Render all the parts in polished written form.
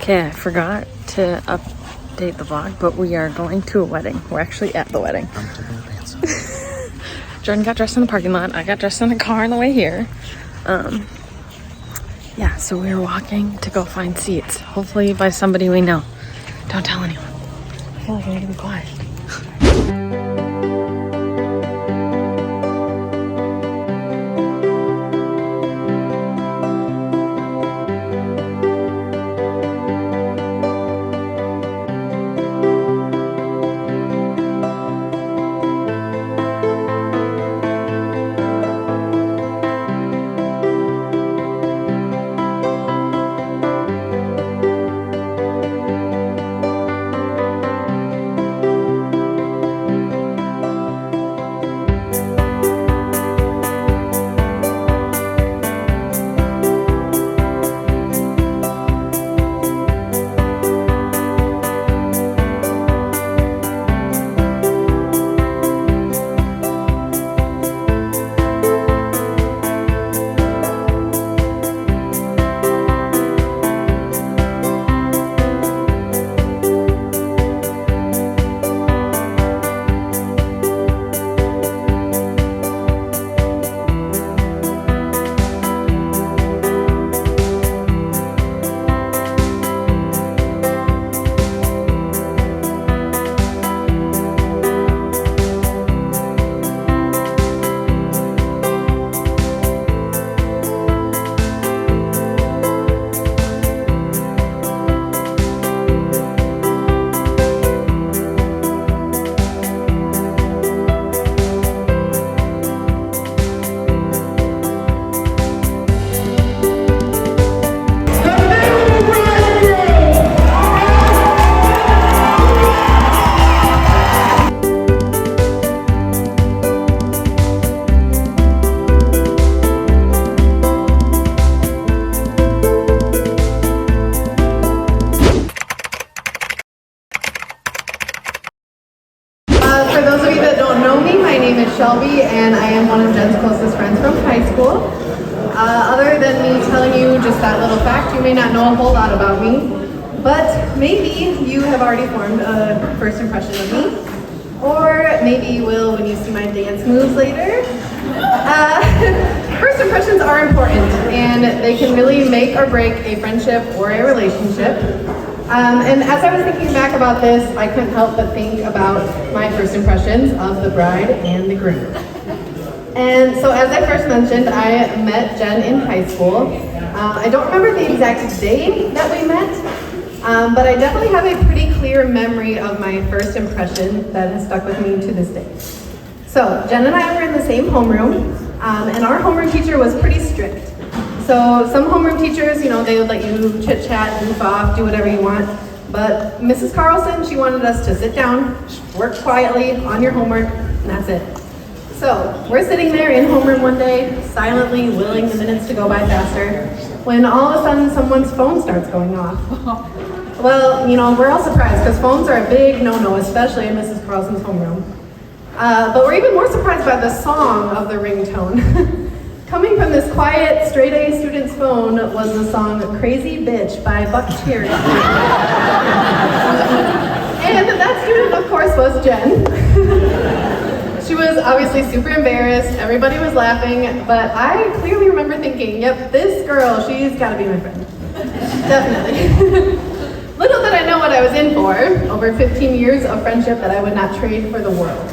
Okay, I forgot to update the vlog, but we are going to a wedding. We're actually at the wedding. I'm taking my pants off. Jordan got dressed in the parking lot. I got dressed in the car on the way here. Yeah, so we were walking to go find seats. Hopefully by somebody we know. Don't tell anyone. I feel like I need to be quiet. Shelby, and I am one of Jen's closest friends from high school. Other than me telling you just that little fact, you may not know a whole lot about me, but maybe you have already formed a first impression of me, or maybe you will when you see my dance moves later. First impressions are important, and they can really make or break a friendship or a relationship. And as I was thinking back about this, I couldn't help but think about my first impressions of the bride and the groom. And so as I first mentioned, I met Jen in high school. I don't remember the exact day that we met, but I definitely have a pretty clear memory of my first impression that has stuck with me to this day. So Jen and I were in the same homeroom, and our homeroom teacher was pretty strict. So some homeroom teachers, you know, they would let you chit chat, goof off, do whatever you want. But Mrs. Carlson, she wanted us to sit down, work quietly on your homework, and that's it. So we're sitting there in homeroom one day, silently willing the minutes to go by faster, when all of a sudden someone's phone starts going off. Well, you know, we're all surprised because phones are a big no-no, especially in Mrs. Carlson's homeroom. But we're even more surprised by the song of the ringtone. Coming from this quiet, straight-A student's phone was the song Crazy Bitch by Buck Cherry. And that student, of course, was Jen. She was obviously super embarrassed, everybody was laughing, but I clearly remember thinking, yep, this girl, she's gotta be my friend. Definitely. Little did I know what I was in for, over 15 years of friendship that I would not trade for the world.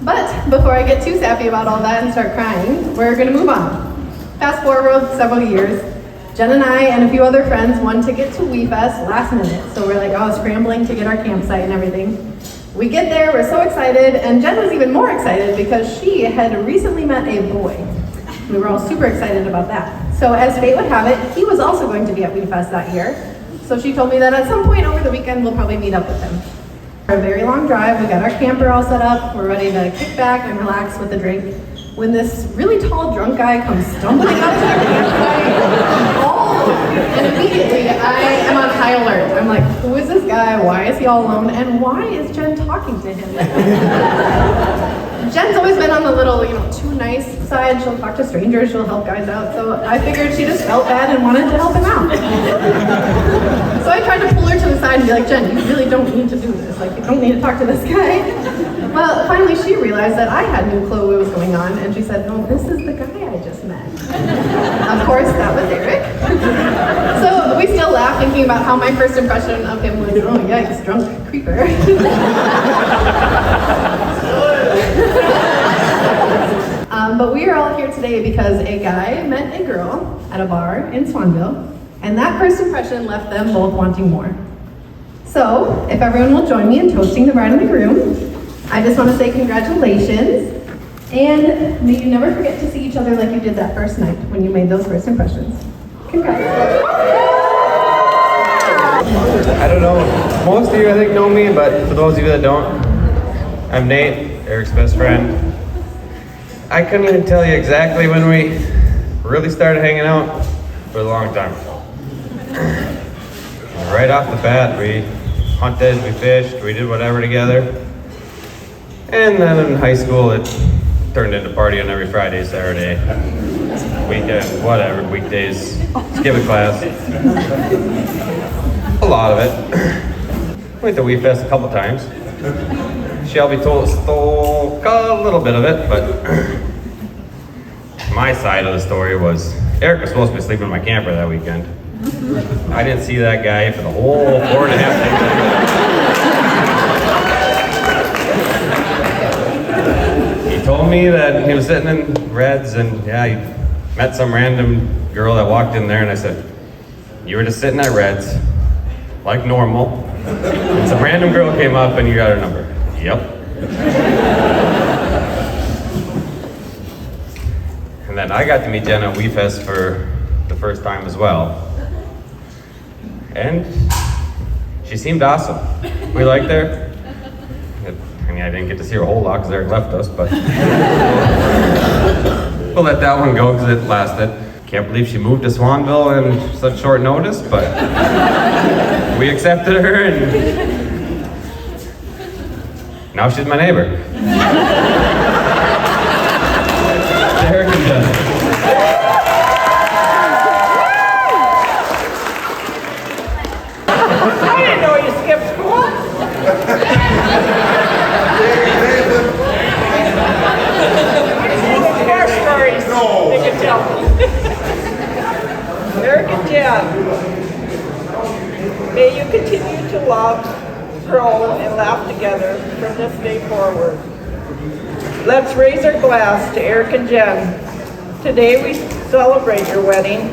But before I get too sappy about all that and start crying, we're gonna move on. Fast forward several years, Jen and I and a few other friends won tickets to WeFest last minute. So we're like, oh, scrambling to get our campsite and everything. We get there, we're so excited, and Jen was even more excited because she had recently met a boy. We were all super excited about that. So as fate would have it, he was also going to be at WeFest that year. So she told me that at some point over the weekend, we'll probably meet up with him. A very long drive, we got our camper all set up, we're ready to kick back and relax with a drink, when this really tall drunk guy comes stumbling up to the campsite, and immediately I am on high alert. I'm like, who is this guy? Why is he all alone? And why is Jen talking to him? Jen's always been on the little, too nice side. She'll talk to strangers, she'll help guys out. So I figured she just felt bad and wanted to help him out. So I tried to pull her to the side and be like, Jen, you really don't need to do this. Like, you don't need to talk to this guy. Well, finally she realized that I had no clue what was going on, and she said, no, this is the guy I just met. Of course, that was Eric. So we still laugh thinking about how my first impression of him was, oh yikes, drunk creeper. But we are all here today because a guy met a girl at a bar in Swanville, and that first impression left them both wanting more. So, if everyone will join me in toasting the bride and the groom, I just want to say congratulations, and may you never forget to see each other like you did that first night when you made those first impressions. Congrats. I don't know, most of you I think know me, but for those of you that don't, I'm Nate, Eric's best friend. I couldn't even tell you exactly when we really started hanging out, for a long time. Right off the bat, we hunted, we fished, we did whatever together. And then in high school, it turned into partying every Friday, Saturday, weekend, whatever, weekdays, skipping class. A lot of it. Went to Wee Fest a couple times. Shelby stole a little bit of it, but my side of the story was Eric was supposed to be sleeping in my camper that weekend. I didn't see that guy for the whole 4.5 days. He told me that he was sitting in Reds and yeah, he met some random girl that walked in there, and I said, you were just sitting at Reds, like normal, and some random girl came up and you got her number. Yep. And then I got to meet Jen at Wee Fest for the first time as well. And she seemed awesome. We liked her. I mean, I didn't get to see her a whole lot because Eric left us, but we'll let that one go because it lasted. Can't believe she moved to Swanville in such short notice, but we accepted her and now she's my neighbor. Eric and Jen. I didn't know you skipped school. More stories they can tell me. Eric and Jen, may you continue to love, grow, and laugh together from this day forward. Let's raise our glass to Eric and Jen. Today we celebrate your wedding,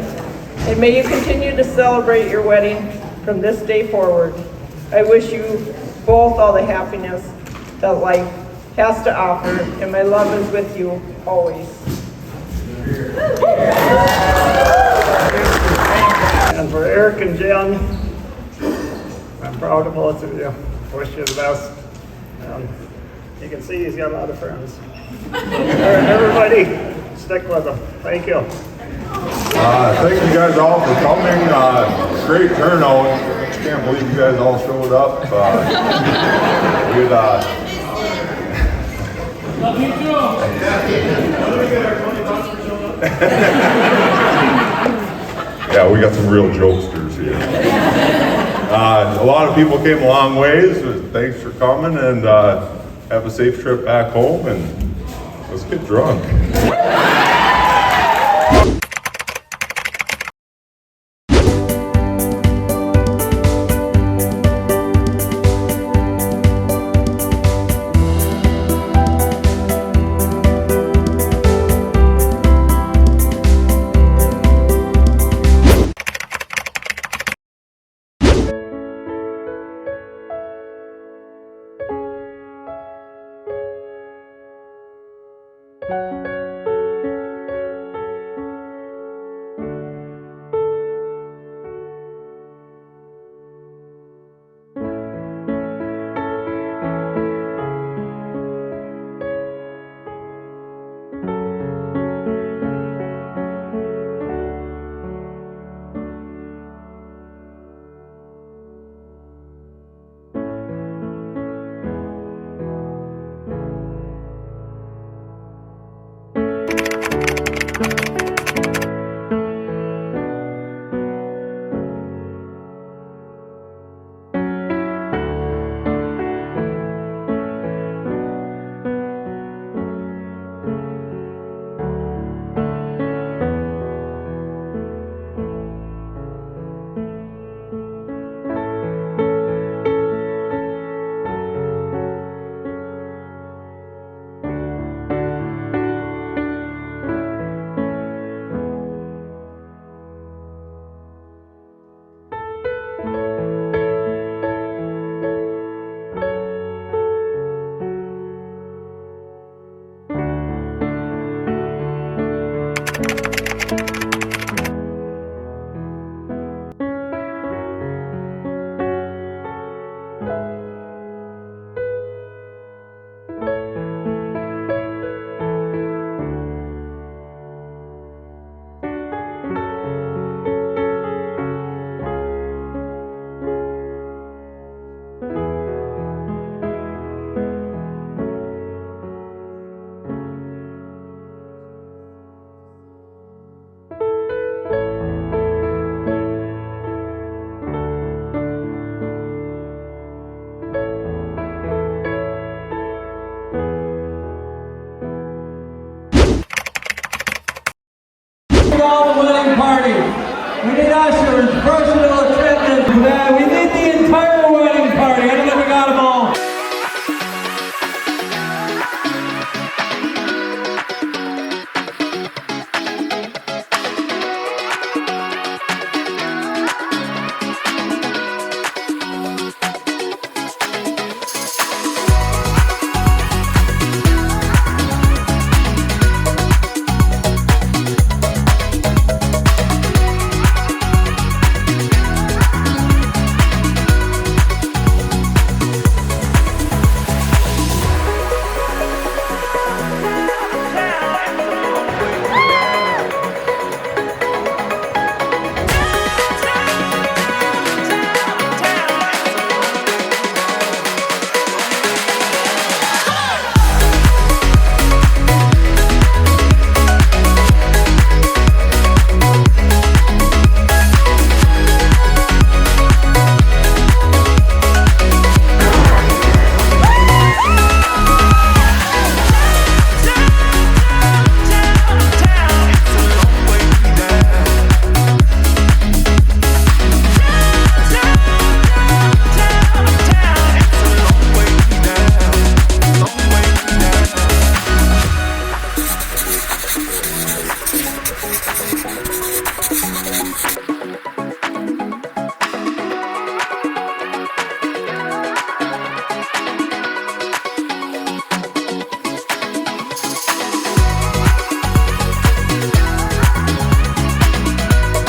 and may you continue to celebrate your wedding from this day forward. I wish you both all the happiness that life has to offer, and my love is with you always. And for Eric and Jen, I'm proud of both of you. Wish you the best. You can see he's got a lot of friends. Everybody, stick with him. Thank you. Thank you guys all for coming. Great turnout. Can't believe you guys all showed up. Love you too. Yeah, we got some real jokesters here. A lot of people came a long ways. Thanks for coming, and have a safe trip back home, and let's get drunk. Thank you. All the wedding party. We need ushers, personal attendants. We need